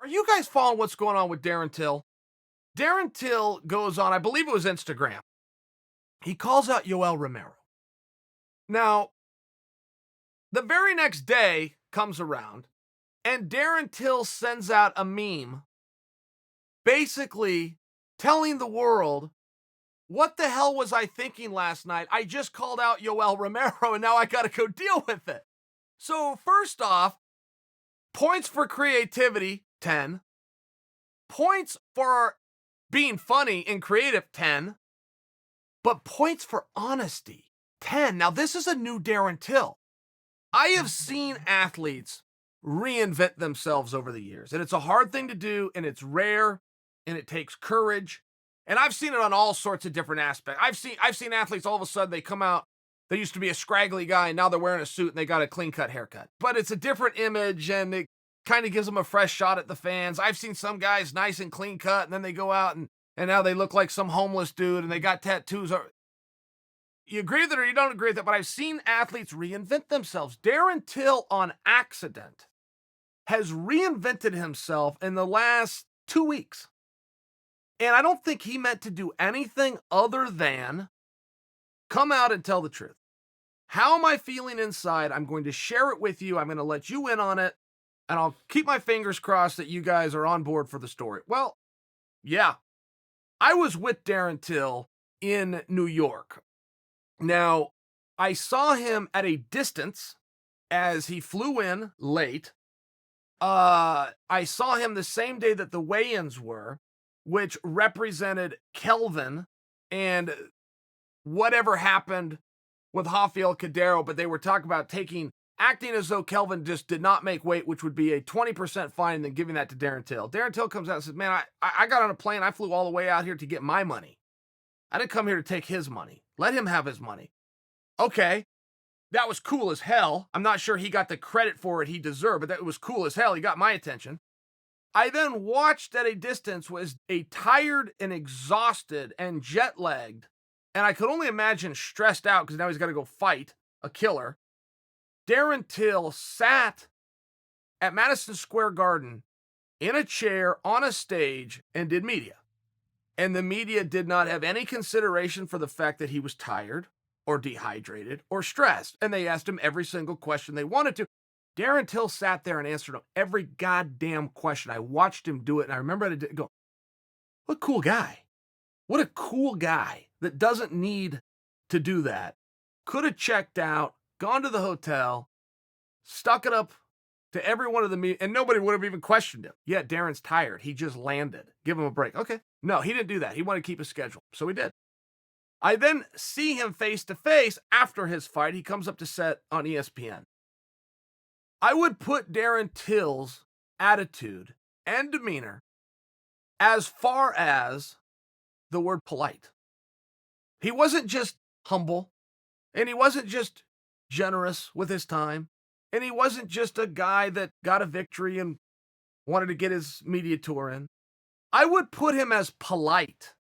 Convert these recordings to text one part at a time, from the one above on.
Are you guys following what's going on with Darren Till? Darren Till goes on, I believe it was Instagram. He calls out Yoel Romero. Now, the very next day comes around, and Darren Till sends out a meme basically telling the world, what the hell was I thinking last night? I just called out Yoel Romero, and now I got to go deal with it. So, first off, points for creativity, 10. Points for being funny and creative, 10. But points for honesty, 10. Now, this is a new Darren Till. I have seen athletes reinvent themselves over the years, and it's a hard thing to do, and it's rare, and it takes courage. And I've seen it on all sorts of different aspects. I've seen athletes all of a sudden they come out, they used to be a scraggly guy, and now they're wearing a suit and they got a clean-cut haircut. But it's a different image, and it kind of gives them a fresh shot at the fans. I've seen some guys nice and clean-cut, and then they go out and now they look like some homeless dude, and they got tattoos. You agree with it or you don't agree with it, but I've seen athletes reinvent themselves. Darren Till, on accident, has reinvented himself in the last 2 weeks. And I don't think he meant to do anything other than come out and tell the truth. How am I feeling inside? I'm going to share it with you. I'm going to let you in on it. And I'll keep my fingers crossed that you guys are on board for the story. Well, yeah. I was with Darren Till in New York. Now, I saw him at a distance as he flew in late. I saw him the same day that the weigh-ins were, which represented Kelvin and whatever happened with Rafael Cadero, but they were talking about acting as though Kelvin just did not make weight, which would be a 20% fine, and then giving that to Darren Till. Darren Till comes out and says, man, I got on a plane. I flew all the way out here to get my money. I didn't come here to take his money. Let him have his money. Okay, that was cool as hell. I'm not sure he got the credit for it he deserved, but that was cool as hell. He got my attention. I then watched at a distance, was a tired and exhausted and jet-lagged, and I could only imagine stressed out because now he's got to go fight a killer. Darren Till sat at Madison Square Garden in a chair on a stage and did media. And the media did not have any consideration for the fact that he was tired or dehydrated or stressed. And they asked him every single question they wanted to. Darren Till sat there and answered every goddamn question. I watched him do it, and I remember I did go, what a cool guy. What a cool guy that doesn't need to do that. Could have checked out, gone to the hotel, stuck it up to every one of the media, and nobody would have even questioned him. Yeah, Darren's tired. He just landed. Give him a break. Okay. No, he didn't do that. He wanted to keep his schedule. So he did. I then see him face to face after his fight. He comes up to set on ESPN. I would put Darren Till's attitude and demeanor as far as the word polite. He wasn't just humble, and he wasn't just generous with his time, and he wasn't just a guy that got a victory and wanted to get his media tour in. I would put him as polite,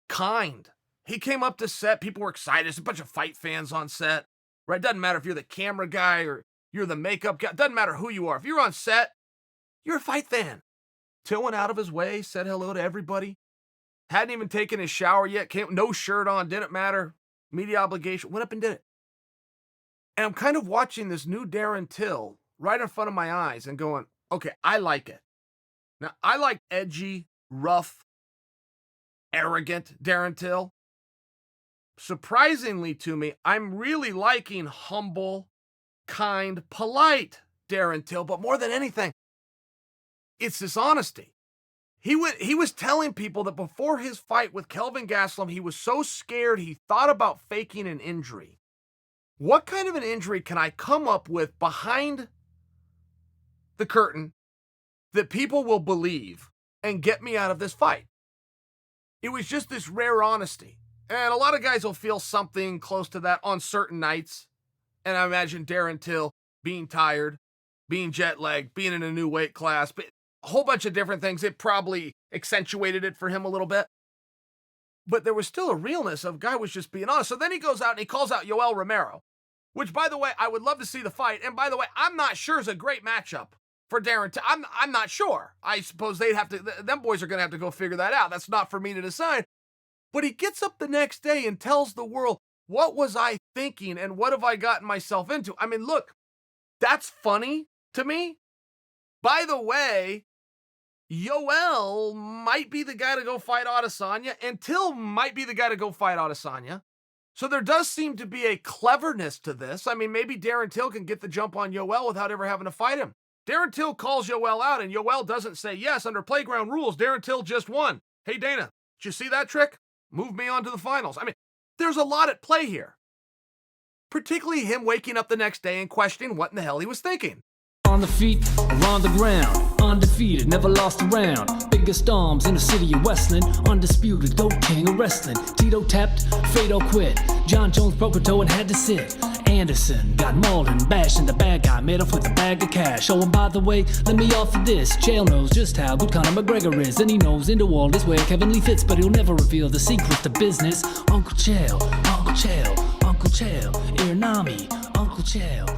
kind. He came up to set. People were excited. There's a bunch of fight fans on set, right? Doesn't matter if you're the camera guy or you're the makeup guy. Doesn't matter who you are. If you're on set, you're a fight fan. Till went out of his way, said hello to everybody. Hadn't even taken his shower yet. No shirt on. Didn't matter. Media obligation. Went up and did it. And I'm kind of watching this new Darren Till right in front of my eyes and going, okay, I like it. Now, I like edgy, rough, arrogant Darren Till. Surprisingly to me, I'm really liking humble, kind, polite Darren Till, but more than anything, it's this honesty. He was telling people that before his fight with Kelvin Gastelum, he was so scared he thought about faking an injury. What kind of an injury can I come up with behind the curtain that people will believe and get me out of this fight? It was just this rare honesty. And a lot of guys will feel something close to that on certain nights. And I imagine Darren Till being tired, being jet-lagged, being in a new weight class, but a whole bunch of different things. It probably accentuated it for him a little bit. But there was still a realness of guy was just being honest. So then he goes out and he calls out Yoel Romero, which, by the way, I would love to see the fight. And by the way, I'm not sure is a great matchup for Darren Till. I'm not sure. I suppose they'd have to, them boys are going to have to go figure that out. That's not for me to decide. But he gets up the next day and tells the world, what was I thinking and what have I gotten myself into? I mean, look, that's funny to me. By the way, Yoel might be the guy to go fight Adesanya, and Till might be the guy to go fight Adesanya. So there does seem to be a cleverness to this. I mean, maybe Darren Till can get the jump on Yoel without ever having to fight him. Darren Till calls Yoel out, and Yoel doesn't say, yes, under playground rules, Darren Till just won. Hey, Dana, did you see that trick? Move me on to the finals. I mean, there's a lot at play here. Particularly him waking up the next day and questioning what in the hell he was thinking. On the feet or on the ground, undefeated, never lost a round. Biggest arms in the city of Westland, undisputed, GOAT king of wrestling. Tito tapped, Fado quit. John Jones broke a toe and had to sit. Anderson got mauled and bashed, and the bad guy made off with a bag of cash. Oh, and by the way, let me offer this. Chael knows just how good Conor McGregor is, and he knows into all this where Kevin Lee fits, but he'll never reveal the secret to business. Uncle Chael, Uncle Chael, Uncle Chael, Iranami, Uncle Chael.